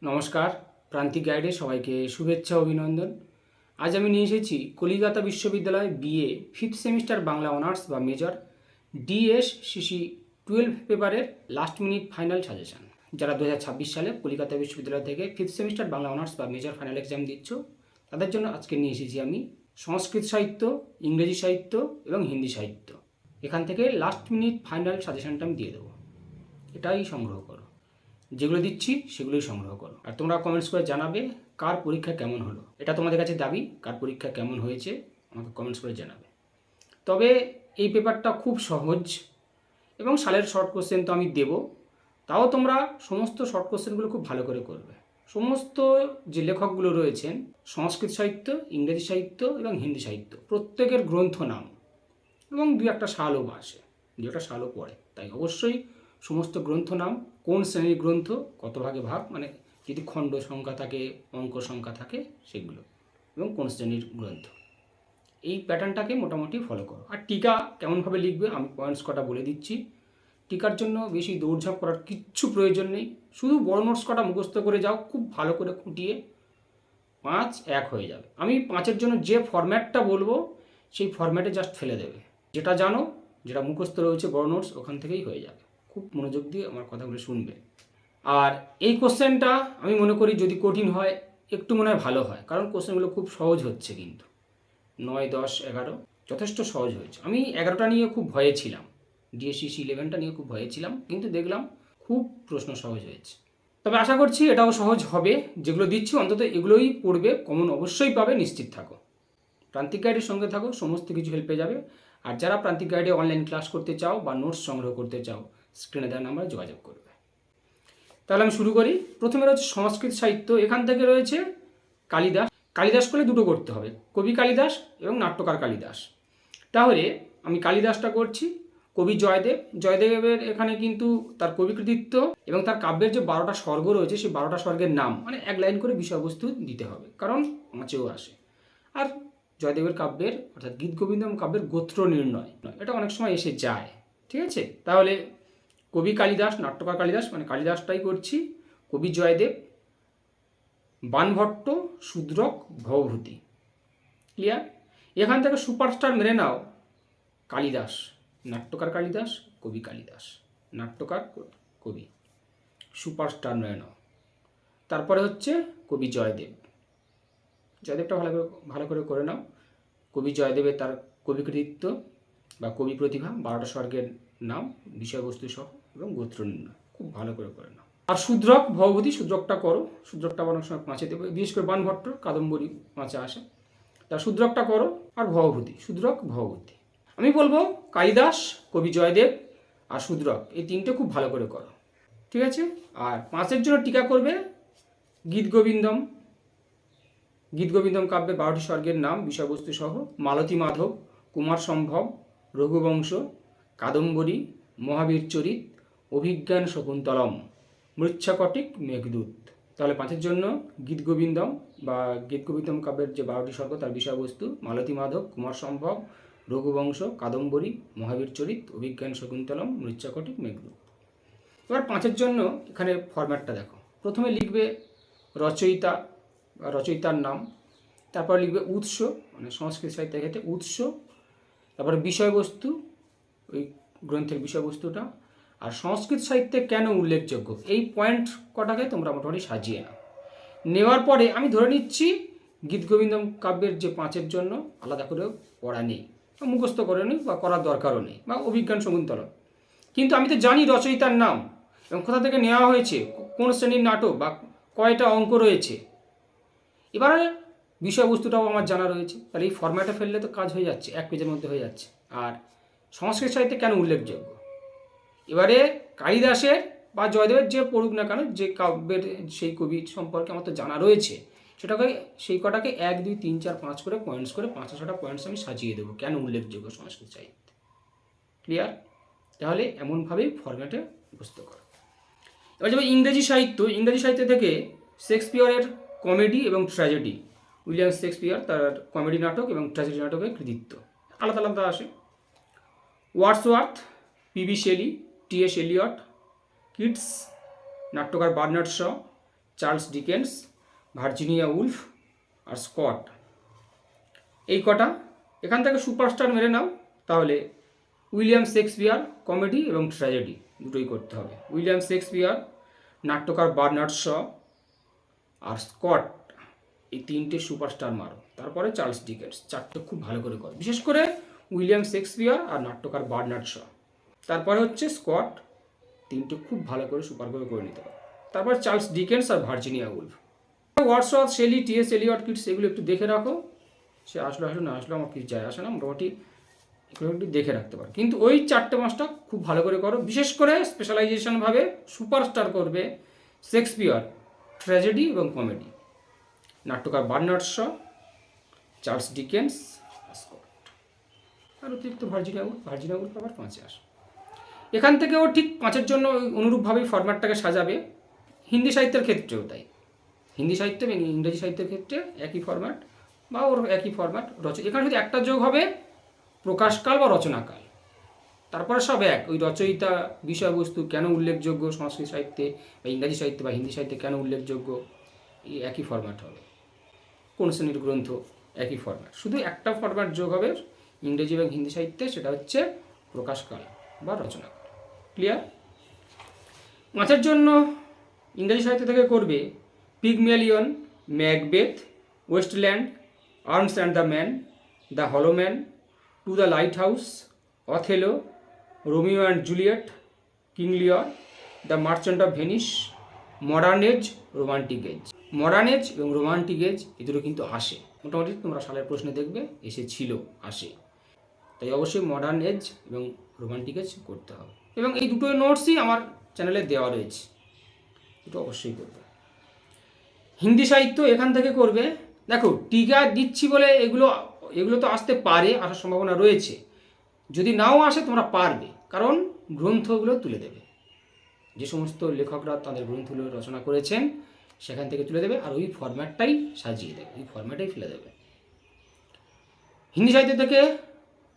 নমস্কার, প্রান্তিক গাইডে সবাইকে শুভেচ্ছা অভিনন্দন। আজ আমি নিয়ে এসেছি কলিকাতা বিশ্ববিদ্যালয় BA fifth semester Bangla honours বা মেজর ডিএসসিসি 12 পেপারের লাস্ট মিনিট ফাইনাল সাজেশন। যারা 2026 সালে কলিকাতা বিশ্ববিদ্যালয় থেকে ফিফথ সেমিস্টার বাংলা অনার্স বা মেজর ফাইনাল এক্সাম দিচ্ছ, তাদের জন্য আজকে নিয়ে এসেছি আমি সংস্কৃত সাহিত্য, ইংরেজি সাহিত্য এবং হিন্দি সাহিত্য। এখান থেকে লাস্ট মিনিট ফাইনাল সাজেশনটা আমি দিয়ে দেবো। এটাই সংগ্রহ করো, যেগুলো দিচ্ছি সেগুলোই সংগ্রহ করো। আর তোমরা কমেন্টস করে জানাবে কার পরীক্ষা কেমন হলো। এটা তোমাদের কাছে দাবি, কার পরীক্ষা কেমন হয়েছে আমাকে কমেন্টস করে জানাবে। তবে এই পেপারটা খুব সহজ এবং সালের শর্ট কোশ্চেন তো আমি দেব, তাও তোমরা সমস্ত শর্ট কোশ্চেনগুলো খুব ভালো করে করবে। সমস্ত যে লেখকগুলো রয়েছেন সংস্কৃত সাহিত্য, ইংরেজি সাহিত্য এবং হিন্দি সাহিত্য, প্রত্যেকের গ্রন্থ নাম এবং দু একটা সালও আসে, দু একটা সালও পড়ে। তাই অবশ্যই সমস্ত গ্রন্থ নাম, কোন শ্রেণীর গ্রন্থ, কত ভাগে ভাগ, মানে যদি খণ্ড সংখ্যা থাকে, অঙ্ক সংখ্যা থাকে সেগুলো, এবং কোন শ্রেণীর গ্রন্থ, এই প্যাটার্নটাকে মোটামুটি ফলো করো। আর টিকা কেমনভাবে লিখবে আমি পয়েন্টস কটা বলে দিচ্ছি। টিকার জন্য বেশি দৌড়ঝাঁপ করার কিচ্ছু প্রয়োজন নেই, শুধু বড় নোটস কটা মুখস্থ করে যাও, খুব ভালো করে খুঁটিয়ে 5-1 হয়ে যাবে। আমি 5-এর জন্য যে ফরম্যাটটা বলবো সেই ফরম্যাটে জাস্ট ফেলে দেবে, যেটা জানো, যেটা মুখস্থ রয়েছে বড় নোটস, ওখান থেকেই হয়ে যাবে। খুব মনোযোগ দিয়ে আমার কথাগুলো শুনবে। আর এই কোশ্চেনটা আমি মনে করি যদি কঠিন হয় একটু মনে হয় ভালো হয়, কারণ কোশ্চেনগুলো খুব সহজ হচ্ছে, কিন্তু 9, 10, 11 যথেষ্ট সহজ হয়েছে। আমি 11টা নিয়ে খুব ভয়ে ছিলাম, ডিএসসিসি 11টা নিয়ে খুব ভয়ে ছিলাম, কিন্তু দেখলাম খুব প্রশ্ন সহজ হয়েছে। তবে আশা করছি এটাও সহজ হবে। যেগুলো দিচ্ছি অন্তত এগুলোই পড়বে, কমন অবশ্যই পাবে, নিশ্চিত থাকো। প্রান্তিক গাইডের সঙ্গে থাকো, সমস্ত কিছু হেল্প পেয়ে যাবে। আর যারা প্রান্তিক গাইডে অনলাইন ক্লাস করতে চাও বা নোটস সংগ্রহ করতে চাও, স্ক্রিনে দেওয়া নাম্বারে যোগাযোগ করবে। তাহলে আমি শুরু করি। প্রথমে রয়েছে সংস্কৃত সাহিত্য। এখান থেকে রয়েছে কালিদাস। কালিদাস করলে দুটো করতে হবে, কবি কালিদাস এবং নাট্যকার কালিদাস। তাহলে আমি কালিদাসটা করছি। কবি জয়দেব। জয়দেবের এখানে কিন্তু তার কবি কৃতিত্ব এবং তার কাব্যের যে 12টা স্বর্গ রয়েছে, সেই 12টা স্বর্গের নাম মানে এক লাইন করে বিষয়বস্তু দিতে হবে, কারণ মাছেও আসে। আর জয়দেবের কাব্যের অর্থাৎ গীত গোবিন্দম কাব্যের গোত্র নির্ণয়, এটা অনেক সময় এসে যায়, ঠিক আছে? তাহলে কবি কালিদাস, নাট্যকার কালিদাস, মানে কালিদাসটাই করছি। কবি জয়দেব, বাণভট্ট, শূদ্রক, ভবভূতি। ক্লিয়ার? এখান থেকে সুপারস্টার মেনে নাও কালিদাস, নাট্যকার কালিদাস, কবি কালিদাস, নাট্যকার কবি, সুপারস্টার মেনে নাও। তারপরে হচ্ছে কবি জয়দেব। জয়দেবটা ভালো করে করে নাও। কবি জয়দেবের তার কবি কৃতিত্ব বা কবি প্রতিভা, 12টা স্বর্গের নাম, বিষয়বস্তু সহ এবং গোত্র নির্ণয় খুব ভালো করে করে নাও। আর শূদ্রক, ভবভূতি, শূদ্রকটা করো। শূদ্রকটা অনেক সময় 5-এ দেবে, বিশেষ করে বাণভট্ট, কাদম্বরী 5-এ আসে। তা শূদ্রকটা করো আর ভবভূতি, শূদ্রক, ভবভূতি। আমি বলবো কালিদাস, কবি জয়দেব আর শূদ্রক, এই তিনটে খুব ভালো করে করো, ঠিক আছে? আর 5-এর জন্য টিকা করবে গীত গোবিন্দম। গীত গোবিন্দম কাব্যের 12টি স্বর্গের নাম, বিষয়বস্তু সহ, মালতী মাধব, কুমার সম্ভব, রঘুবংশ, কাদম্বরী, মহাবীর চরিত, অভিজ্ঞান শকুন্তলম, মৃচ্ছাকটিক, মেঘদূত। তাহলে 5-এর জন্য গীত গোবিন্দম বা গীত গোবিন্দম কাব্যের যে 12টি স্বর্গ তার বিষয়বস্তু, মালতী মাধব, কুমার সম্ভব, রঘুবংশ, কাদম্বরী, মহাবীর চরিত, অভিজ্ঞান শকুন্তলম, মৃচ্ছাকটিক, মেঘদূত। এবার 5-এর জন্য এখানে ফরম্যাটটা দেখো। প্রথমে লিখবে রচয়িতা বা রচয়িতার নাম, তারপর লিখবে উৎস, মানে সংস্কৃত সাহিত্যের ক্ষেত্রে উৎস, তারপরে বিষয়বস্তু, ওই গ্রন্থের বিষয়বস্তুটা, আর সংস্কৃত সাহিত্যে কেন উল্লেখযোগ্য, এই পয়েন্ট কটাকে তোমরা মোটামুটি সাজিয়ে নাও। নেওয়ার পরে আমি ধরে নিচ্ছি গীত গোবিন্দম কাব্যের যে 5-এর জন্য আলাদা করে পড়া নেই, মুখস্থ করে নেই বা করার দরকারও নেই, বা অভিজ্ঞান শকুন্তলম। কিন্তু আমি তো জানি রচয়িতার নাম এবং কোথা থেকে নেওয়া হয়েছে, কোন শ্রেণীর নাটক বা কয়টা অঙ্ক রয়েছে। এবারে বিষয়বস্তুটাও আমার জানা রয়েছে, তাহলে এই ফরম্যাটে ফেললে তো কাজ হয়ে যাচ্ছে, 1 পেজের মধ্যে হয়ে যাচ্ছে। আর সংস্কৃত সাহিত্যে কেন উল্লেখযোগ্য, এবারে কালিদাসের বা জয়দেবের যে পড়ুক না কেন, যে কাব্যের সেই কবি সম্পর্কে আমার তো জানা রয়েছে, সেটাকে সেই কটাকে 1, 2, 3, 4, 5 করে পয়েন্টস করে 5-6টা পয়েন্টস আমি সাজিয়ে দেবো কেন উল্লেখযোগ্য সংস্কৃত সাহিত্যে। ক্লিয়ার? তাহলে এমনভাবেই ফরম্যাটে মুখস্থ করো। এবার যাবে ইংরেজি সাহিত্য। ইংরেজি সাহিত্য থেকে শেক্সপিয়রের কমেডি এবং ট্র্যাজেডি, উইলিয়াম শেক্সপিয়র তার কমেডি নাটক এবং ট্র্যাজেডি নাটকের কৃতিত্ব আলাদা আলাদা আসে। Wordsworth, PB Shelley, T S. Eliot, Keats, নাট্যকার Bernard Shaw, Charles Dickens, Virginia Woolf আর স্কট। এই কটা। এখান থেকে সুপারস্টার মেরে নাও, তাহলে উইলিয়াম শেক্সপিয়ার কমেডি এবং ট্র্যাজেডি দুটোই করতে হবে। উইলিয়াম শেক্সপিয়ার, নাট্যকার বার্নার্ড শ আর স্কট, এই তিনটে সুপারস্টার মারো। তারপরে চার্লস ডিকেন্স, চারটে খুব ভালো করে করো, বিশেষ করে উইলিয়াম শেক্সপিয়ার আর নাট্যকার বার্নার্ড শ। তারপরে হচ্ছে স্কট, তিনটে খুব ভালো করে সুপার করে নিতে হবে। তারপর চার্লস ডিকেন্স আর Virginia Woolf. Wordsworth, Shelley, T S. Eliot, Keats এগুলো একটু দেখে রাখো। সে আসলে না আসলে আমার কিছু যায় আসে না, মোটামুটি এগুলো একটু দেখে রাখতে পারো। কিন্তু ওই 4-5টা খুব ভালো করে করো। বিশেষ করে স্পেশালাইজেশনভাবে সুপারস্টার করবে শেক্সপিয়ার, ট্র্যাজেডি এবং কমেডি, নাট্যকার Bernard Shaw, Charles Dickens, Scott আর অতিরিক্ত ভার্জিনিয়া উলফ আবার 5-এ আসে। এখান থেকেও ঠিক 5-এর জন্য অনুরূপভাবেই ফরম্যাটটাকে সাজাবে। হিন্দি সাহিত্যের ক্ষেত্রেও তাই। হিন্দি সাহিত্য এবং ইংরেজি সাহিত্যের ক্ষেত্রে একই ফরম্যাট বা ওর একই ফরম্যাট। এখানে শুধু একটা যোগ হবে, প্রকাশকাল বা রচনাকাল। তারপরে সব এক, ওই রচয়িতা, বিষয়বস্তু কেন উল্লেখযোগ্য সংস্কৃত সাহিত্যে বা ইংরাজি সাহিত্যে বা হিন্দি সাহিত্যে কেন উল্লেখযোগ্য, এই একই ফরম্যাট হবে। কোন শ্রেণীর গ্রন্থ, একই ফরম্যাট। শুধু একটা ফরম্যাট যোগ হবে ইংরেজি এবং হিন্দি সাহিত্যে, সেটা হচ্ছে প্রকাশকাল বা রচনাকাল। ক্লিয়ার? 5-এর জন্য ইংরেজি সাহিত্য থেকে করবে Pygmalion, Macbeth, wasteland, arms and the man, the hollow man, to the lighthouse, Othello, Romeo and Juliet, king Lear, the merchant of Venice, modern age, romantic age. Modern age এবং romantic age এই দুটো কিন্তু আসে, মোটামুটি তোমরা সালের প্রশ্নে দেখবে এসেছিল, আসে। তাই অবশ্যই মডার্ন এজ এবং রোমান্টিক এজ করতে হবে। এবং এই দুটো নোটসই আমার চ্যানেলে দেওয়া রয়েছে, দুটো অবশ্যই করবে। হিন্দি সাহিত্য এখান থেকে করবে। দেখো, টিকা দিচ্ছি বলে এগুলো তো আসতে পারে, আসার সম্ভাবনা রয়েছে। যদি নাও আসে তোমরা পারবে, কারণ গ্রন্থগুলো তুলে দেবে। যে সমস্ত লেখকরা তাদের গ্রন্থগুলো রচনা করেছেন সেখান থেকে তুলে দেবে, আর ওই ফরম্যাটটাই সাজিয়ে দেবে, ওই ফরম্যাটেই ফেলে দেবে। হিন্দি সাহিত্য থেকে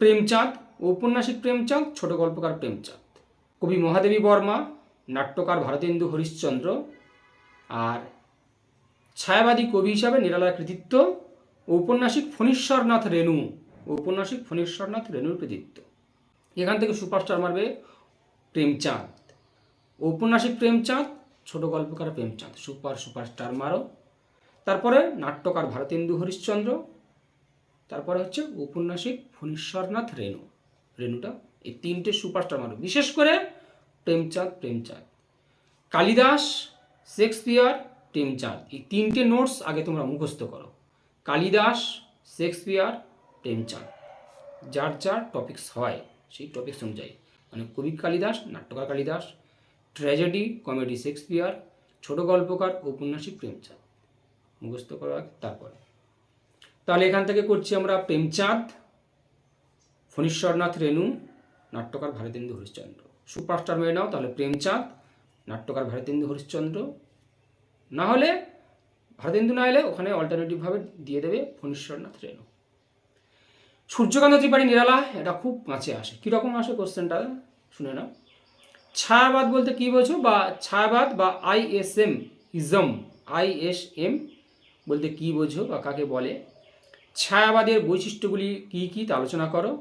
প্রেমচাঁদ, ঔপন্যাসিক প্রেমচাঁদ, ছোট গল্পকার প্রেমচাঁদ, কবি মহাদেবী বর্মা, নাট্যকার ভারতেন্দু হরিশ্চন্দ্র, আর ছায়াবাদী কবি হিসাবে নিরালার কৃতিত্ব ঔপন্যাসিক ফণীশ্বরনাথ রেণুর কৃতিত্ব। এখান থেকে সুপারস্টার মারবে প্রেমচাঁদ, ঔপন্যাসিক প্রেমচাঁদ, ছোট গল্পকার প্রেমচাঁদ, সুপারস্টার মারো। তারপরে নাট্যকার ভারতেন্দু হরিশ্চন্দ্র, তারপরে হচ্ছে ঔপন্যাসিক ফণীশ্বরনাথ রেণুটা, এই তিনটে সুপারস্টার মারো। বিশেষ করে প্রেমচাঁদ, কালিদাস, শেক্সপিয়ার, প্রেমচাঁদ, এই তিনটে নোটস আগে তোমরা মুখস্থ করো। কালিদাস, শেক্সপিয়ার, প্রেমচাঁদ, যার টপিকস হয় সেই টপিকস অনুযায়ী, মানে কবি কালিদাস, নাট্যকার কালিদাস, ট্র্যাজেডি কমেডি শেক্সপিয়ার, ছোট গল্পকার ঔপন্যাসিক প্রেমচাঁদ, মুখস্থ করা। তারপরে তাহলে এখান থেকে করছি আমরা প্রেমচাঁদ, ফণীশ্বরনাথ রেণু, নাট্যকার ভারতেন্দু হরিশ্চন্দ্র। সুপারস্টার মেয়ে নাও, তাহলে প্রেমচাঁদ, নাট্যকার ভারতেন্দু হরিশ্চন্দ্র, না হলে ভারতেন্দু না এলে ওখানে অল্টারনেটিভভাবে দিয়ে দেবে ফণীশ্বরনাথ রেণু। সূর্যকান্ত ত্রিপাঠী নিরালা, এটা খুব 5-এ আসে। কীরকম আসে কোশ্চেনটা শুনে নাও। ছায়াবাদ বলতে কী বোঝো, বা ছায়াবাদ বা আইএসএম বলতে কী বোঝো বা কাকে বলে? ছায়াবাদের বৈশিষ্ট্যগুলি কী কী তা আলোচনা করো।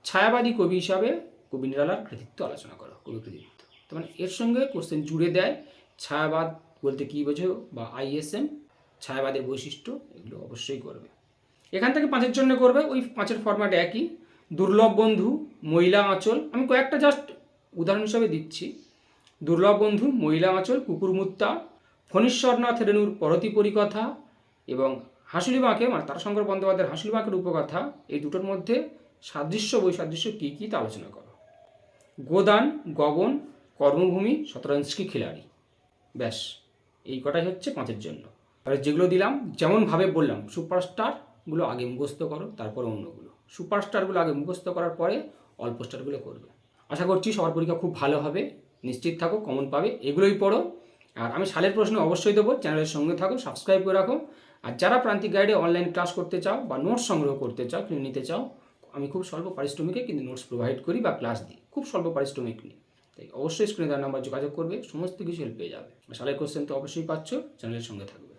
ছায়াবাদী কবি হিসাবে কবি নিরালার কৃতিত্ব আলোচনা করো, কবি কৃতিত্ব। তার মানে এর সঙ্গে কোশ্চেন জুড়ে দেয়, ছায়াবাদ বলতে কী বোঝো বা আইএসএম, ছায়াবাদের বৈশিষ্ট্য, এগুলো অবশ্যই করবে। এখান থেকে 5-এর জন্য করবে ওই 5-এর ফরম্যাট একই। দুর্লভ বন্ধু, মহিলা আঁচল, আমি কয়েকটা জাস্ট উদাহরণ হিসাবে দিচ্ছি। দুর্লভ বন্ধু, মহিলা আঁচল, কুকুরমুত্তা, ফণীশ্বরনাথ রেণুর পরতি পরিকথা এবং হাঁসুলি বাঁকে, মানে তারাশঙ্কর বন্দ্যোপাধ্যায়ের হাঁসুলি বাঁকের উপকথা, এই দুটোর মধ্যে সাদৃশ্য বৈসাদৃশ্য কী কী তা আলোচনা করো। গোদান, গগন, কর্মভূমি, শতরঞ্জকি খিলাড়ি, ব্যাস এই কটাই হচ্ছে 5-এর জন্য। আর যেগুলো দিলাম যেমনভাবে বললাম, সুপারস্টারগুলো আগে মুখস্থ করো, তারপরে অন্যগুলো। সুপারস্টারগুলো আগে মুখস্থ করার পরে অল্প স্টারগুলো করবে। আশা করছি সবার পরীক্ষা খুব ভালো হবে, নিশ্চিত থাকো কমন পাবে, এগুলোই পড়ো। আর আমি সালের প্রশ্ন অবশ্যই দেবো, চ্যানেলের সঙ্গে থাকো, সাবস্ক্রাইব করে রাখো। আর যারা প্রান্তিক গাইডে অনলাইন ক্লাস করতে চাও বা নোটস সংগ্রহ করতে চাও, কিনে নিতে চাও, আমি খুব স্বল্প পারিশ্রমিকে কিন্তু নোটস প্রোভাইড করি বা ক্লাস দিই, খুব স্বল্প পারিশ্রমিক নিই। তাই অবশ্যই স্ক্রিনে দেওয়ার নাম্বার যোগাযোগ করবে, সমস্ত কিছু হেল্প পেয়ে যাবে। সালের কোশ্চেন তো অবশ্যই পাচ্ছ, চ্যানেলের সঙ্গে থাকবে।